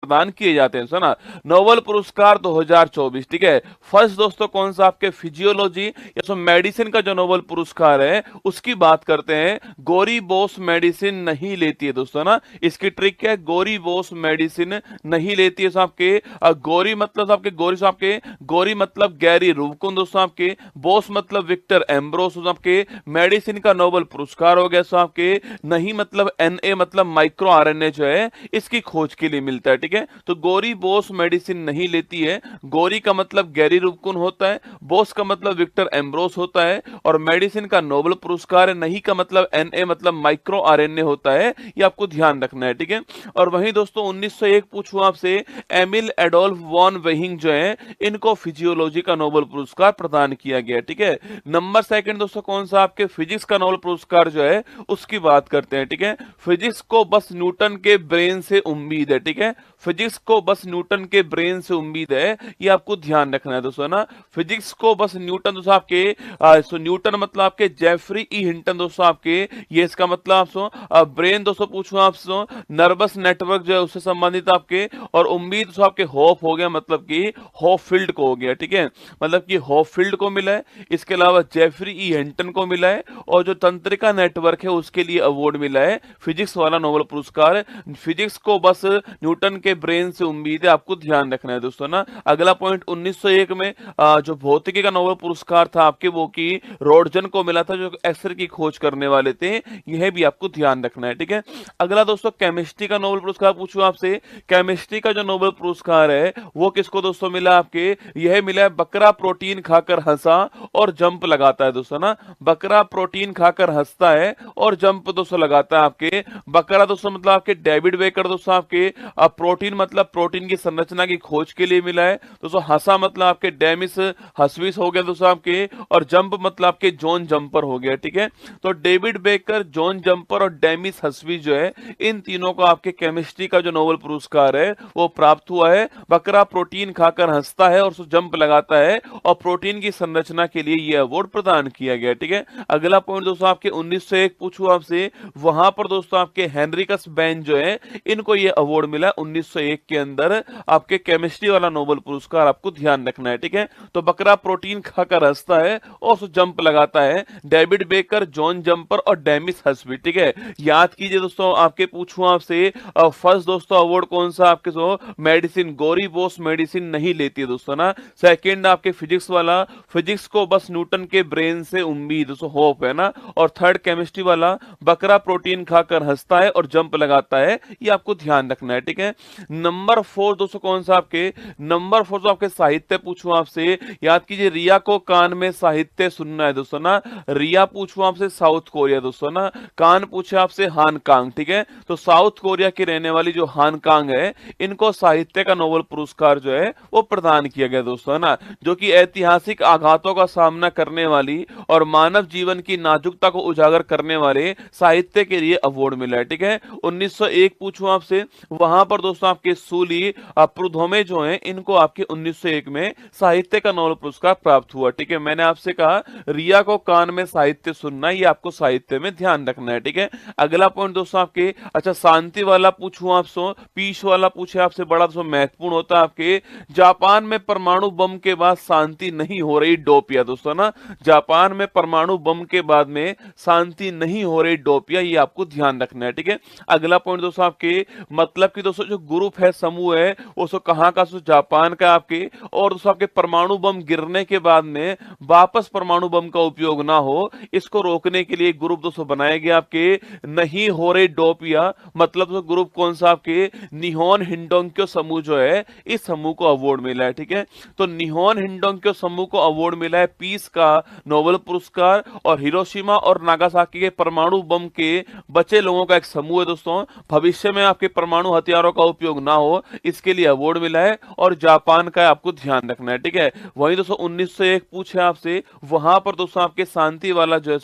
प्रदान किए जाते हैं, सुना। नोबेल पुरस्कार 2024, ठीक है। फर्स्ट दोस्तों कौन सा आपके फिजियोलॉजी या सो मेडिसिन का जो नोबेल पुरस्कार है उसकी बात करते हैं। गोरी बोस मेडिसिन नहीं लेती है दोस्तों ना, इसकी ट्रिक क्या है, गोरी बोस मेडिसिन नहीं लेती है। आपके गोरी मतलब आपके गोरी आपके गोरी मतलब गैरी रूबकुन दोस्तों, आपके बोस मतलब विक्टर एम्ब्रोस आपके, मेडिसिन का नोबेल पुरस्कार हो गया। सो आपके नहीं मतलब एनए मतलब माइक्रो आरएनए जो है इसकी खोज के लिए मिलता है, ठीक है। तो गोरी बोस मेडिसिन नहीं लेती है। गोरी का मतलब गैरी रूबकुन होता है, बोस का मतलब विक्टर एम्ब्रोस होता है, और मेडिसिन का नोबेल पुरस्कार है। नहीं का मतलब एनए मतलब माइक्रो आरएनए होता है, ये आपको ध्यान रखना है, ठीक है। और वहीं दोस्तों 1901 पूछूं आपसे, एमिल एडोल्फ वॉन वेहिंग जो है इनको फिजियोलॉजी का नोबेल पुरस्कार प्रदान किया गया, ठीक है। नंबर सेकंड दोस्तों कौन सा, आपके फिजिक्स का नोबेल पुरस्कार जो है उसकी बात करते हैं, ठीक है। फिजिक्स को बस न्यूटन के ब्रेन से उम्मीद है, ठीक है। फिजिक्स को बस न्यूटन के ब्रेन से उम्मीद है, ये आपको ध्यान रखना है दोस्तों ना। फिजिक्स को बस न्यूटन दोस्तों आपके सो न्यूटन मतलब आपके जेफरी ई हिंटन दोस्तों आपके, ये इसका मतलब आप ब्रेन दोस्तों पूछूं आपसे, नर्वस नेटवर्क जो है उससे संबंधित आपके, और उम्मीद दोस्तों आपके होप हो गया, मतलब कि होप फील्ड को हो गया, ठीक है। मतलब कि होप फील्ड को मिला है, इसके अलावा जेफरी ई हिंटन को मिला है, और जो तंत्रिका नेटवर्क है उसके लिए अवार्ड मिला है फिजिक्स वाला नोबेल पुरस्कार। फिजिक्स को बस न्यूटन के ब्रेन से उम्मीद है, आपको ध्यान रखना है दोस्तों ना। अगला पॉइंट 1901 में जो भौतिकी का नोबेल पुरस्कार था आपके वो की रोडजन को मिला था, जो एक्सरे की खोज करने वाले थे, यह भी आपको ध्यान रखना है, ठीक है। अगला दोस्तों केमिस्ट्री का नोबेल पुरस्कार पूछूं आपसे, केमिस्ट्री का जो नोबेल पुरस्कार है वो किसको दोस्तों मिला आपके, यह मिला है बकरा प्रोटीन खाकर हंसा और जंप लगाता है दोस्तों ना। बकरा प्रोटीन खाकर हंसता है और जंप दोस्तों लगाता है आपके। बकरा दोस्तों मतलब आपके डेविड बेकर दोस्तों आपके, प्रोटीन मतलब प्रोटीन की संरचना की खोज के लिए मिला है दोस्तों। हंसा मतलब आपके डेमिस हस्विस हो गया दोस्तों आपके, और जंप मतलब आपके जॉन जंपर हो गया, ठीक है। तो डेविड बेकर, जॉन जंपर और डेमिस हस्विस जो है इन तीनों को आपके केमिस्ट्री का जो नोबेल पुरस्कार है वो प्राप्त हुआ है। बकरा प्रोटीन खाकर हंसता है और जंप लगाता है, और प्रोटीन की संरचना के लिए यह अवार्ड प्रदान किया गया, ठीक है। अगला पॉइंट दोस्तों आपके 1901 पूछूं आपसे, वहां पर दोस्तों आपके हेनरिकस बेन जो है इनको यह अवार्ड मिला 1901 के अंदर, आपके केमिस्ट्री वाला नोबेल पुरस्कार, आपको ध्यान रखना है, ठीक है। तो बकरा प्रोटीन खाकर हंसता है और जंप लगाता है, डेविड बेकर, जॉन जंपर और डेमिस हस्बी, ठीक है। याद कीजिए दोस्तों, आपके पूछूं आपसे फर्स्ट दोस्तों अवार्ड कौन सा आपके, सो मेडिसिन, गोरी बोस मेडिसिन नहीं लेती है दोस्तों ना। सेकंड आपके फिजिक्स वाला, फिजिक्स को बस न्यूटन के ब्रेन से उम्मीद, दोस्तों होप है ना। और थर्ड केमिस्ट्री वाला, बकरा प्रोटीन खाकर हंसता है और जंप लगाता है, ये आपको ध्यान रखना है, ठीक है। नंबर 4 दोस्तों कौन सा आपके, नंबर 4 तो आपके साहित्य पूछूं आपसे, याद कीजिए रिया को कान में साहित्य सुनना है दोस्तों ना। रिया पूछूं आपसे साउथ कोरिया दोस्तों ना, कान पूछे आपसे हानकांग, ठीक है। तो साउथ कोरिया की रहने वाली जो हानकांग है इनको साहित्य का नोबेल पुरस्कार जो है वो प्रदान किया गया दोस्तों ना, जो कि ऐतिहासिक आघातों का सामना करने वाली और मानव जीवन की नाजुकता को उजागर करने वाले साहित्य के लिए अवार्ड मिला है, ठीक है। 1901 पूछूं आपसे, वहां पर दोस्तों आपके सूली प्रुधोमे जो हैं इनको आपके 1901 में साहित्य का नोबेल पुरस्कार प्राप्त हुआ, ठीक है। मैंने आपसे कहा रिया को कान में साहित्य सुनना, ये आपको साहित्य में ध्यान रखना है, ठीक है। अगला पॉइंट दोस्तों आपके, अच्छा शांति वाला पूछूं आपसे, पीस वाला पूछे आपसे, बड़ा दोस्तों महत्वपूर्ण होता है आपके, जापान में परमाणु बम के बाद शांति नहीं हो रही डोपिया दोस्तों ना। जापान में परमाणु बम के बाद में शांति नहीं हो रही डोपिया, ये आपको ध्यान रखना है, ठीक है। अगला पॉइंट दोस्तों आपके, मतलब कि दोस्तों जो ग्रुप है, समूह है, वो सो कहां का, सो जापान का आपके, और दोस्तों आपके परमाणु बम गिरने के बाद में वापस परमाणु बम का उपयोग ना हो, इसको रोकने के लिए ग्रुप दोस्तों बनाया गया आपके, नहीं हो रही डोपिया, मतलब तो ग्रुप कौन सा आपके, निहोन हिंडोंक्यो समूह जो है इस समूह को अवार्ड मिला है, ठीक है। तो निहोन हिंडोंक्यो समूह को अवार्ड मिला है पीस का नोबेल पुरस्कार, और हिरोशिमा और नागासाकी के परमाणु बम के बचे लोगों का एक समूह है दोस्तों, भविष्य में आपके परमाणु हथियारों का उपयोग ना हो इसके लिए अवार्ड मिला है, और जापान का आपको ध्यान रखना है, ठीक है। वही दोस्तों 1901 पूछे आपसे, वहां पर दोस्तों आपके शांति वाला जो है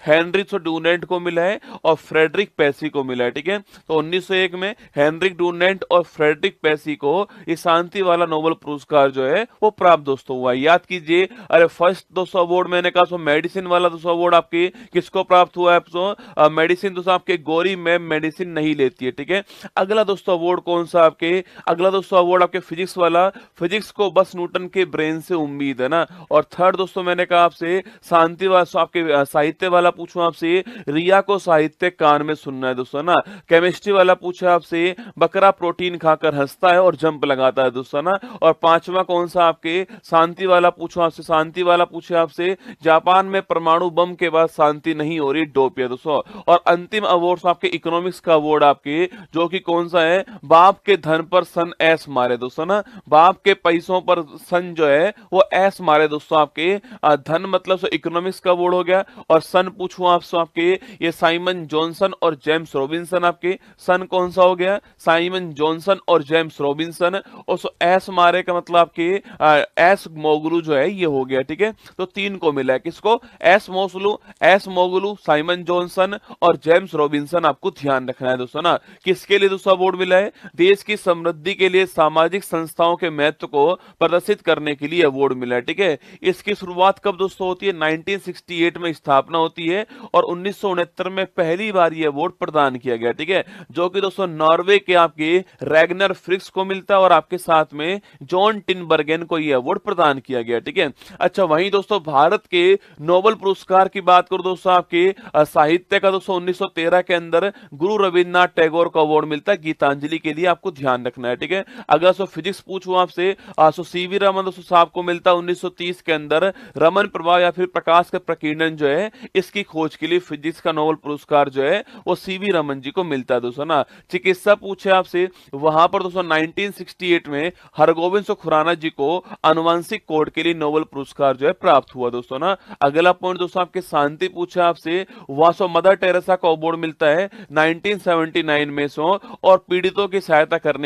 हेनरिक डूनेंट को मिला है और फ्रेडरिक पैसी को मिला है, ठीक है। तो 1901 में हेनरिक डूनेंट और फ्रेडरिक पैसी को ये शांति वाला नोबेल पुरस्कार जो है वो प्राप्त दोस्तों हुआ। याद कीजिए, अरे फर्स्ट दोस्तों अवार्ड मैंने कहा सो मेडिसिन वाला दोस्तों अवार्ड आपके किसको प्राप्त हुआ है, मेडिसिन दोस्तों आपके गोरी मैम मेडिसिन नहीं लेती है, ठीक है। अगला दोस्तों अवार्ड कौन कौन सा आपके अगला दोस्तों अवार्ड आपके फिजिक्स वाला, फिजिक्स को बस न्यूटन के ब्रेन से उम्मीद है ना। और थर्ड दोस्तों मैंने कहा आपसे शांति वाला आपके साहित्य वाला पूछूं आपसे, रिया को साहित्य कान में सुनना है दोस्तों ना। केमिस्ट्री वाला पूछा आपसे, बकरा प्रोटीन खाकर हंसता है और जंप लगाता है दोस्तों ना। और पांचवा कौन सा आपके शांति वाला पूछो आपसे, शांति वाला पूछे आपसे, जापान में परमाणु बम के बाद शांति नहीं हो रही, डोपिया दोस्तों। और अंतिम अवार्ड आपके इकोनॉमिक्स का अवार्ड आपके, जो कि कौन सा है, बाप के धन पर सन ऐस मारे दोस्तों ना। बाप के पैसों पर सन जो है वो ऐस मारे दोस्तों आपके। धन मतलब सो इकोनॉमिक्स का अवार्ड हो गया। और सन पूछूं आपसे आपके, ये साइमन जॉनसन और जेम्स रॉबिन्सन आपके, सन कौन सा हो गया, साइमन जॉनसन और जेम्स रॉबिन्सन। और सो ऐस मारे का मतलब आपके एस मोगलू जो है ये हो गया, ठीक है। तो तीन को मिला है, किसको, एस मोगलू, साइमन जॉनसन और जेम्स रॉबिन्सन, आपको ध्यान रखना है दोस्तों ना। किसके लिए दोस्तों अवार्ड मिला है, देश की समृद्धि के लिए सामाजिक संस्थाओं के महत्व को प्रदर्शित करने के लिए अवार्ड मिला है, ठीक है। इसकी शुरुआत कब दोस्तों होती है, 1968 में स्थापना होती है और 1969 में पहली बार ये अवार्ड प्रदान किया गया, ठीक है। जो कि दोस्तों नॉर्वे के आपके रैगनर फ्रिक्स को मिलता है और आपके साथ में जॉन टिनबर्गेन को यह अवार्ड प्रदान किया गया, ठीक है। अच्छा, वहीं दोस्तों भारत के नोबेल पुरस्कार की बात करो दोस्तों, आपके साहित्य का दोस्तों 1913 के अंदर गुरु रविन्द्रनाथ टैगोर को अवार्ड मिलता है गीतांजलि के लिए, आपको ध्यान रखना है, ठीक है। अगर सो फिजिक्स पूछूं आपसे, सो सीवी रमन दोस्तों साहब को मिलता है 1930 के अंदर रमन प्रभाव या फिर प्रकाश का प्रकीर्णन जो है, इसकी खोज के लिए फिजिक्स का नोबेल पुरस्कार जो है वो सीवी रमन जी को मिलता है दोस्तों ना। चिकित्सा पूछे आपसे, वहां पर दोस्तों 1968 में हरगोविंद खुराना जी को आनुवंशिक कोड के लिए नोबेल पुरस्कार जो है प्राप्त हुआ दोस्तों ना। अगला पॉइंट दोस्तों आपके शांति पूछा आपसे, वहां सो मदर टेरेसा को अवार्ड मिलता है 1979 में सो, और पीड़ितों की सहायता करने